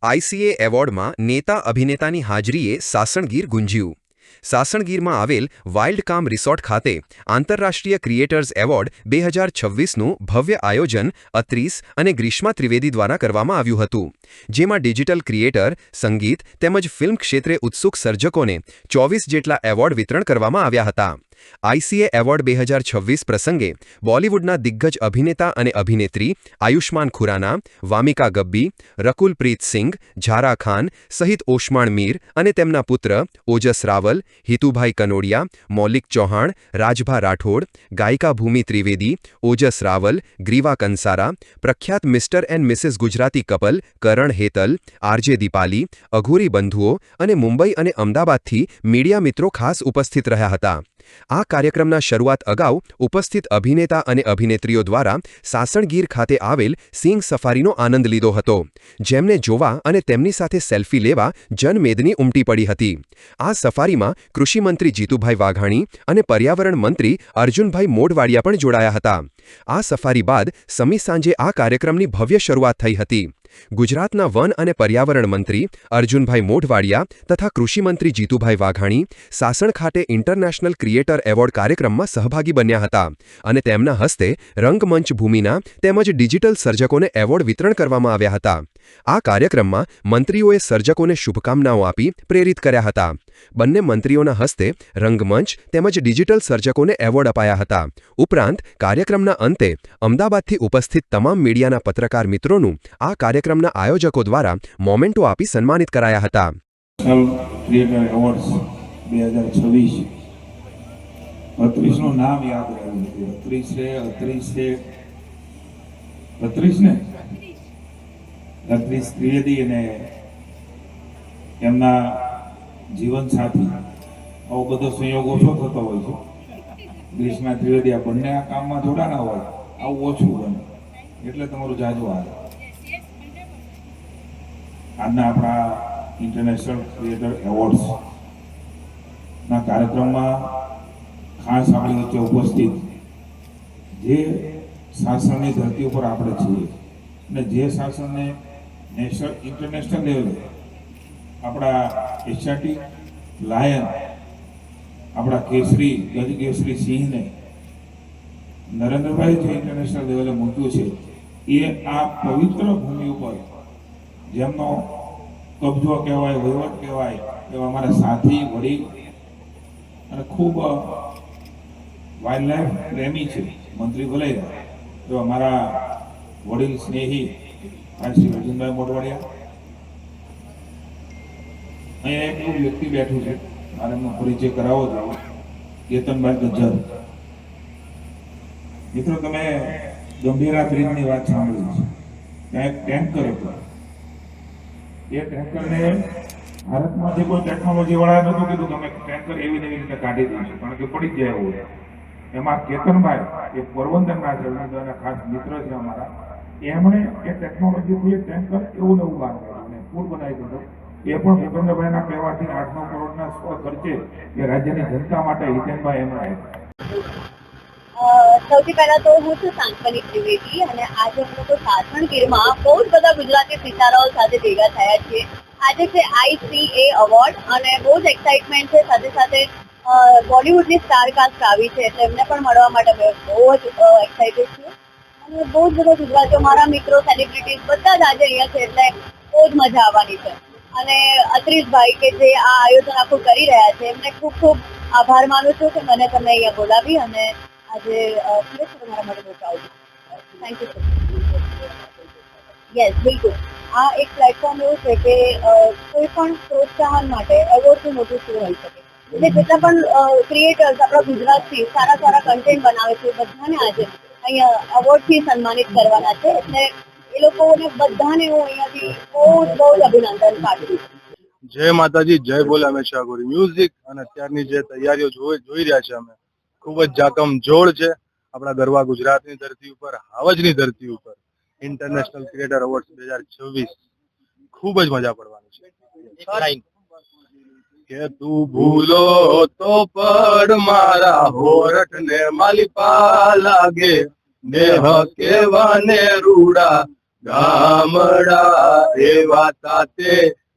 આઈસીએ એવોર્ડમાં નેતા અભિનેતાની હાજરીએ સાસણગીર ગુંજ્યું. સાસણગીરમાં આવેલ વાઇલ્ડકામ રિસોર્ટ ખાતે આંતરરાષ્ટ્રીય ક્રિએટર્સ એવોર્ડ 2026નું ભવ્ય આયોજન અત્રીસ અને ગ્રીષ્મા ત્રિવેદી દ્વારા કરવામાં આવ્યું હતું, જેમાં ડિજિટલ ક્રિએટર, સંગીત તેમજ ફિલ્મ ક્ષેત્રે ઉત્સુક સર્જકોને 24 જેટલા એવોર્ડ વિતરણ કરવામાં આવ્યા હતા. આઈસીએ એવોર્ડ 2026 પ્રસંગે બોલિવૂડના દિગ્ગજ અભિનેતા અને અભિનેત્રી આયુષ્માન ખુરાના, વામિકા ગબ્બી, રકુલ પ્રીત સિંઘ, ઝારા ખાન સહિત ઓસ્માણ મીર અને તેમના પુત્ર ઓજસ રાવલ, હિતુભાઈ કનોડિયા, મૌલિક ચૌહાણ, રાજભા રાઠોડ, ગાયિકા ભૂમિ ત્રિવેદી, ઓજસ રાવલ, ગ્રીવા કંસારા, પ્રખ્યાત mister and Mrs Gujarati couple Karan Hetal, RJ Deepali, Aghori બંધુઓ અને મુંબઈ અને અમદાવાદથી મીડિયા મિત્રો ખાસ ઉપસ્થિત રહ્યા હતા. આ કાર્યક્રમના શરૂઆત અગાઉ ઉપસ્થિત અભિનેતા અને અભિનેત્રીઓ દ્વારા સાસણગીર ખાતે આવેલ સિંહ સફારીનો આનંદ લીધો હતો, જેમને જોવા અને તેમની સાથે સેલ્ફી લેવા જનમેદની ઉમટી પડી હતી. આ સફારીમાં કૃષિમંત્રી જીતુભાઈ વાઘાણી અને પર્યાવરણ મંત્રી અર્જુનભાઈ મોઢવાડિયા પણ જોડાયા હતા. આ સફારી બાદ સમી સાંજે આ કાર્યક્રમની ભવ્ય શરૂઆત થઈ હતી. ગુજરાતના વન અને પર્યાવરણ મંત્રી અર્જુનભાઈ મોઢવાડિયા તથા કૃષિમંત્રી જીતુભાઈ વાઘાણી સાસણ ખાતે ઇન્ટરનેશનલ ક્રિએટર એવોર્ડ કાર્યક્રમમાં સહભાગી બન્યા હતા અને તેમના હસ્તે રંગમંચ ભૂમિના તેમજ ડિજિટલ સર્જકોને એવોર્ડ વિતરણ કરવામાં આવ્યા હતા. આ કાર્યક્રમમાં મંત્રીઓએ સર્જકોને શુભકામનાઓ આપી પ્રેરિત કર્યા હતા. બંને મંત્રીઓના હસ્તે રંગમંચ તેમજ ડિજિટલ સર્જકોને એવોર્ડ અપાયા હતા. ઉપરાંત કાર્યક્રમના અંતે અમદાવાદથી ઉપસ્થિત તમામ મીડિયાના પત્રકાર મિત્રોનું આ કાર્યક્રમના આયોજકો દ્વારા મોમેન્ટો આપી સન્માનિત કરાયા હતા. ક્રિએટર એવોર્ડ્સ 2026 32નું નામ યાદ રહેવું જોઈએ. 32 ત્રિવેદી અને એમના જીવન સાથી આવો બધો સંયોગ ઓછો થતો હોય છે. ગ્રીષ્મા ત્રિવેદી આ બંને આ કામમાં જોડાના હોય આવું ઓછું બને, એટલે તમારું જાજુ આવે. આજના આપણા ઇન્ટરનેશનલ ક્રિએટર એવોર્ડ્સ ના કાર્યક્રમમાં ખાસ આપણી વચ્ચે ઉપસ્થિત જે શાસનની ધરતી ઉપર આપણે છીએ અને જે શાસનને નેશનલ ઇન્ટરનેશનલ લેવલે આપણા એશિયાટિક લાયન આપણા કેસરી ગજકેસરી સિંહને નરેન્દ્રભાઈ જે ઇન્ટરનેશનલ લેવલે મૂક્યું છે એ આ પવિત્ર ભૂમિ ઉપર જેમનો કબજો કહેવાય, વહીવટ કહેવાય એવા અમારા સાથી, વડીલ અને ખૂબ વાઇલ્ડ લાઈફ પ્રેમી છે મંત્રી ભલે એવા મારા વડીલ સ્નેહી શ્રી અર્જુનભાઈ મોઢવાડિયા. અહીંયા એક એવું વ્યક્તિ બેઠું છે, મારે એમનો પરિચય કરાવો જોઈએ, કેતનભાઈ ગજ્જર. મિત્રો, તમે ગંભીરા બ્રિજની વાત સાંભળી છે. ત્યાં એક ટેન્કર હતો. એ ટેન્કરને ભારતમાંથી કોઈ ટેકનોલોજી વાળા નહોતું કીધું તમે ટેન્કર એવી ને એવી રીતે કાઢી દઈશું, કારણ કે પડી જ જાય એવું. એમાં કેતનભાઈ એ પોરબંદરના છે, ખાસ મિત્ર છે અમારા. એમણે એ ટેકનોલોજીથી એક ટેન્કર એવું ને એવું બહાર કાઢ્યું અને પુલ બનાવી દીધો. એ પણ ભૂપેન્દ્રભાઈના કહેવાથી 8-9 કરોડના ખર્ચે એ રાજ્યની જનતા માટે હિતેનભાઈ એમણે આપ્યા. સૌથી પહેલા તો હું છું સાંત્વની ત્રિવેદી અને આજે હું લોકો સાસણગીરમાં બહુ જ બધા ગુજરાતી સિતારાઓ સાથે ભેગા થયા છીએ. આજે છે આઈસીએ એવોર્ડ અને બહુ જ એક્સાઇટમેન્ટ છે. સાથે સાથે બોલિવૂડની સ્ટાર કાસ્ટ આવી છે એટલે એમને પણ મળવા માટે બહુ જ એક્સાઇટેડ છું. અને બહુ જ બધા ગુજરાતીઓ, મારા મિત્રો, સેલિબ્રિટીઝ બધા જ આજે અહીંયા છે એટલે બહુ જ મજા આવવાની છે. અને અત્રીસભાઈ કે જે આ આયોજન આખું કરી રહ્યા છે એમને ખૂબ ખૂબ આભાર માનું છું કે મને તમે અહીંયા બોલાવી અને આજે તમારા માટે પહોંચાડું. Thank you. યસ, બિલકુલ. આ એક પ્લેટફોર્મ એવું છે કે કોઈ પણ પ્રોત્સાહન માટે એવોર્ડથી મોટું શું હોઈ શકે. એટલે જેટલા પણ ક્રિએટર્સ આપણા ગુજરાતથી સારા સારા કન્ટેન્ટ બનાવે છે બધાને આજે અહીંયા એવોર્ડથી સન્માનિત કરવાના છે. એટલે એ લોકોને બધાને હું અહીંયાથી બહુ જ અભિનંદન પાઠવું. જય માતાજી, જય બોલે હંમેશા ગોરી. મ્યુઝિક અને અત્યારની જે તૈયારીઓ જોઈ રહ્યા છે અમે, ખૂબ જ જાકમ જોડ છે. આપણા ગરવા ગુજરાતની ધરતી ઉપર, હાવજની ધરતી ઉપર ઇન્ટરનેશનલ ક્રિએટર એવોર્ડ 2026 ખૂબ જ મજા પડવાની છે. કે તું ભૂલો તો પડ મારા હોરઠ ને માલિપા લાગે, દેહ કેવા ને રૂડા ગામડા એવા તાતે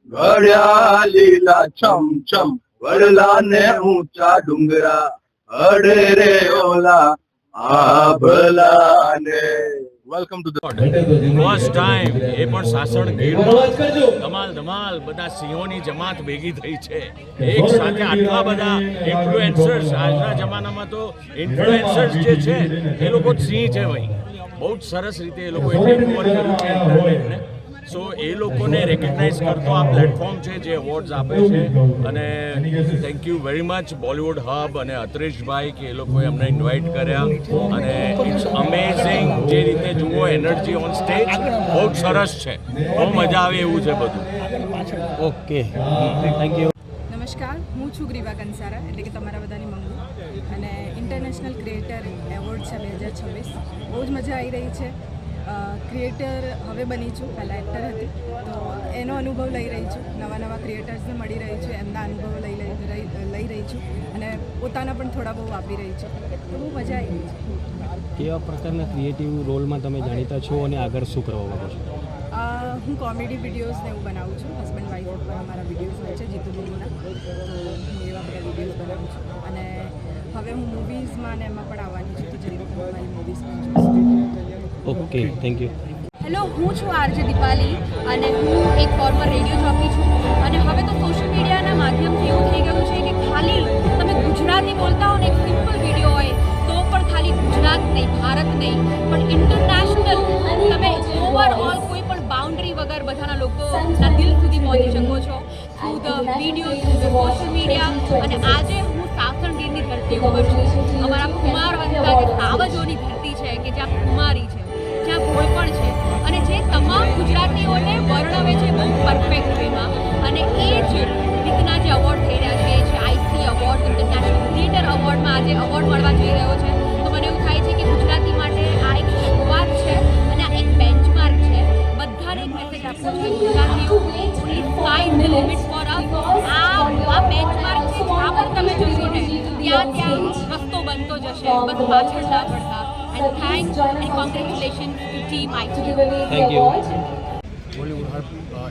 ઘડ્યા લીલા છમ છમ, વડલા ને ઊંચા ડુંગરા અડે રે ઓલા આભલા ને. વેલકમ ટુ ફર્સ્ટ ટાઈમ એ પણ સાસણ ગીરમાં ધમાલ બધા સિંહોની જમાત ભેગી થઈ છે એક સાથે. આટલા બધા ઇન્ફ્લુએન્સર્સ, આજના જમાનામાં તો ઇન્ફ્લુએન્સર્સ જે છે એ લોકો સિંહ છે ભાઈ. બહુ જ સરસ રીતે એ લોકોએ ટેક ઓવર કર્યું છે એન્ટરટેનમેન્ટને. સો એ લોકોને રેકગ્નાઇઝ કરતો આ પ્લેટફોર્મ છે જે એવોર્ડ્સ આપે છે. અને thank you very much Bollywood hub અને અતરેશભાઈ કે એ લોકોએ અમને ઇન્વાઇટ કર્યા. અને ઇટ્સ અમેઝિંગ જે રીતે જુઓ એનર્જી ઓન સ્ટેજ બહુ જ સરસ છે. બહુ મજા આવે એવું છે બધું. Okay thank you. નમસ્કાર, હું છું ગ્રીવા કંસારા, એટલે કે તમારા બધાની મંગુ, અને ઇન્ટરનેશનલ ક્રિએટર એવોર્ડ છે 2026. બહુ જ મજા આવી રહી છે. ક્રિએટર હવે બની છું, પહેલાં એક્ટર હતી, તો એનો અનુભવ લઈ રહી છું. નવા ક્રિએટર્સને મળી રહી છું, એમના અનુભવો લઈ રહી છું, અને પોતાના પણ થોડા બહુ આપી રહી છું. તો બહુ મજા આવી રહી છે. કેવા પ્રકારના ક્રિએટિવ રોલમાં તમે જાણીતા છો અને આગળ શું કરવા માંગો છો? હું કોમેડી વિડીયોઝને એવું બનાવું છું. હસબન્ડ વાઈફ ઉપર અમારા વિડીયોઝ હોય છે જીતુ બબુના, તો હું એવા બધા વિડીયોઝ બનાવું છું. અને હવે હું મૂવીઝમાં અને એમાં પણ આવવાની છું, તો જલ્દી મારી મૂવીઝમાં જોઈશું. Okay thank you. હેલો, હું છું આરજે દીપાલી અને હું એક ફોર્મર રેડિયો જોકી છું. અને હવે તો સોશિયલ મીડિયાના માધ્યમથી એવું થઈ ગયું છે કે ખાલી તમે ગુજરાતી બોલતા હો ને એક સિમ્પલ વિડીયો હોય તો પણ ખાલી ગુજરાત નહીં, ભારત નહીં, પણ ઇન્ટરનેશનલ તમે ઓવરઓલ કોઈ પણ બાઉન્ડ્રી વગર બધાના લોકોના દિલ સુધી પહોંચી શકો છો through the video, through the social media. અને આજે હું સાસણગીરની ધરતી ઉપર છું. અમારા કુમારવંતા કે સાવજોની ધરતી છે કે જ્યાં કુમારી છે, જ્યાં ભોળપણ છે, અને જે તમામ ગુજરાતીઓને વર્ણવે છે બહુ પરફેક્ટ વેમાં. અને એ જ રીતના જે એવોર્ડ થઈ રહ્યા છે, એ છે આઈસી એવોર્ડ, ઇન્ટરનેશનલ ક્રિએટર એવોર્ડમાં આજે એવોર્ડ મળવા જઈ રહ્યો છે. તો મને એવું થાય છે કે ગુજરાતી માટે આ એક શરૂઆત છે અને આ એક બેન્ચમાર્ક છે. બધાને એક મેસેજ આપવો છે, ગુજરાતીઓ only sky is the limit for us. આ બેન્ચમાર્ક છે, જ્યાં પણ તમે જશો ને ત્યાં રસ્તો બનતો જશે, બસ પાછળ ના પડતા. And thanks and congratulations to Team IT. Thank you. Bollywood hub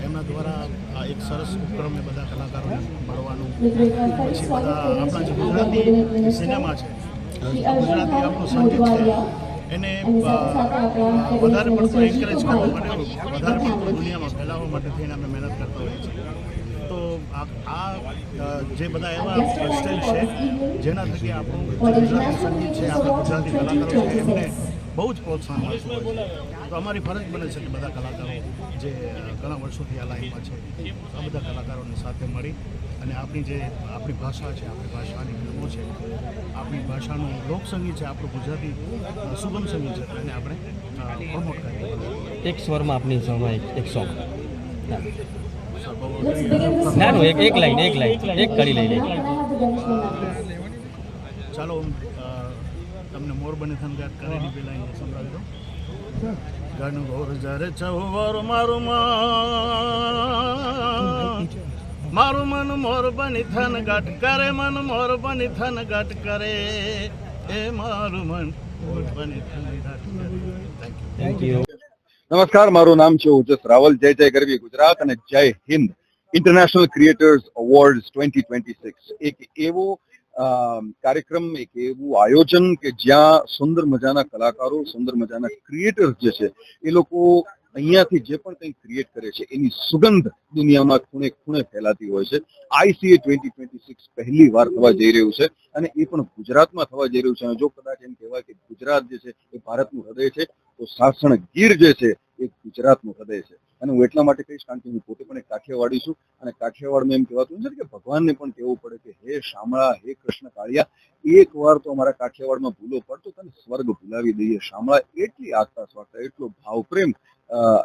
એમના દ્વારા આ એક સરસ ઉપક્રમને બધા કલાકારોને મળવાનું, પછી બધા આપણા જે ગુજરાતી સિનેમા છે, ગુજરાતી આપણું સંગીત છે, એને વધારે પડતું એન્કરેજ કરવા માટે, વધારે પડતું દુનિયામાં ફેલાવવા માટે થઈને અમે મહેનત કરતા હોઈએ છીએ. તો આ જે બધા એવા સ્ટેજ છે જેના થકી આપણું ગુજરાતી સંગીત છે, આપણા ગુજરાતી કલાકારો છે, એમને બહુ જ પ્રોત્સાહન મળતું હોય છે. તો અમારી ફરજ બને છે કે બધા કલાકારો જે ઘણા વર્ષોથી આ લાઈનમાં છે, આ બધા કલાકારોની સાથે મળી અને આપણી ભાષા છે, આપણી ભાષાની ફિલ્મો છે, આપણી ભાષાનું લોકસંગીત છે, આપણું ગુજરાતી સુગમ સંગીત છે, એને આપણે પ્રમોટ કરીએ. એક સ્વરમાં આપની સમય એક સોંગ. ના નો એક લાઈન એક કરી લઈ લઈએ. ચાલો તમને મોરબની થનગાટ કરેલી પેલા અહીંયા સંભળાવી દો. ગાનું ઘોર જ્યારે ચહુવર મારું મન મોરબની થનગાટ કરે, મન મોરબની થનગાટ કરે, એ મારું મન મોરબની થનગાટ કરે. Thank you. નમસ્કાર, મારું નામ છે ઓજસ રાવલ. જય જય ગરવી ગુજરાત અને જય હિન્દ. ઇન્ટરનેશનલ ક્રિએટર્સ એવોર્ડ્સ 2026 એક એવો કાર્યક્રમ, એક એવું આયોજન કે જ્યાં સુંદર મજાના કલાકારો, સુંદર મજાના ક્રિએટર્સ જે છે એ લોકો અહીંયાથી જે પણ કંઈ ક્રિએટ કરે છે એની સુગંધ દુનિયામાં ખૂણે ખૂણે ફેલાતી હોય છે. આઈસીએ 2026 પહેલી વાર થવા જઈ રહ્યું છે અને એ પણ ગુજરાતમાં થવા જઈ રહ્યું છે. અને જો કદાચ એમ કહેવાય કે ગુજરાત જે છે એ ભારતનું હૃદય છે, તો સાસણ ગીર જે છે એ ગુજરાતનું હૃદય છે. અને હું એટલા માટે કહીશ કારણ કે હું પોતે પણ એક કાઠિયાવાડી છું, અને કાઠિયાવાડમાં એમ કહેવાતું છે કે ભગવાનને પણ કહેવું પડે કે હે શામળા, હે કૃષ્ણ કાળિયા, એક વાર તો અમારા કાઠિયાવાડમાં ભૂલો પડતો તને સ્વર્ગ ભૂલાવી દઈએ. શામળા એટલી આસ્થા સ્વાર્થા, એટલો ભાવ પ્રેમ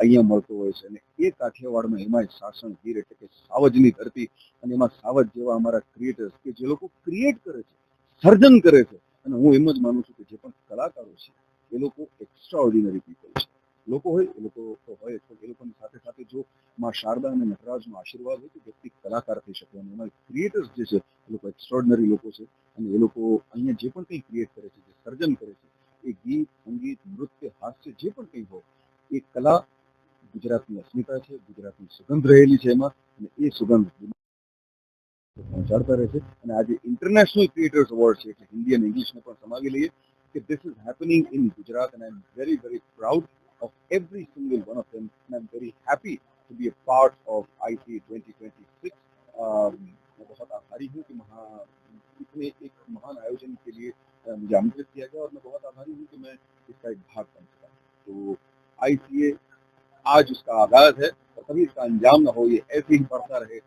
અહીંયા મળતો હોય છે. અને એ કાઠિયાવાડમાં એમાં સાસણ ગીર એટલે કે સાવજની ધરતી, અને એમાં સાવજ જેવા અમારા ક્રિએટર્સ કે જે લોકો ક્રિએટ કરે છે, સર્જન કરે છે. અને હું એમ જ માનું છું કે જે પણ કલાકારો છે એ લોકો એક્સ્ટ્રાઓર્ડિનરી પીપલ છે. લોકો હોય એ લોકો તો હોય, પણ એ લોકોની સાથે સાથે જો માં શારદા અને નટરાજનો આશીર્વાદ હોય તો વ્યક્તિ કલાકાર થઈ શકે. અને એમાં ક્રિએટર્સ જે છે એ લોકો એક્સ્ટ્રાઓર્ડિનરી લોકો છે. અને એ લોકો અહીંયા જે પણ કંઈ ક્રિએટ કરે છે, જે સર્જન કરે છે, એ ગીત, સંગીત, નૃત્ય, હાસ્ય જે પણ કંઈ હોય, એ કલા ગુજરાતની અસ્મિતા છે, ગુજરાતની સુગંધ રહેલી છે એમાં, અને એ સુગંધ પહોંચાડતા રહે છે. અને આજે ઇન્ટરનેશનલ ક્રિએટર્સ એવોર્ડ છે એટલે હિન્દી અને ઇંગ્લિશને પણ સમાવી લઈએ કે this is happening in Gujarat and I am very very proud of every single one of them, and I'm very happy to be a part of ICA 2026. मैं बहुत आभारी हूँ कि इतने एक महान आयोजन के लिए मुझे आमंत्रित किया गया और मैं बहुत आभारी हूँ कि मैं इसका एक भाग बन सका. तो ICA आज उसका आगाज है और कभी इसका अंजाम न हो, ये ऐसे ही बढ़ता रहे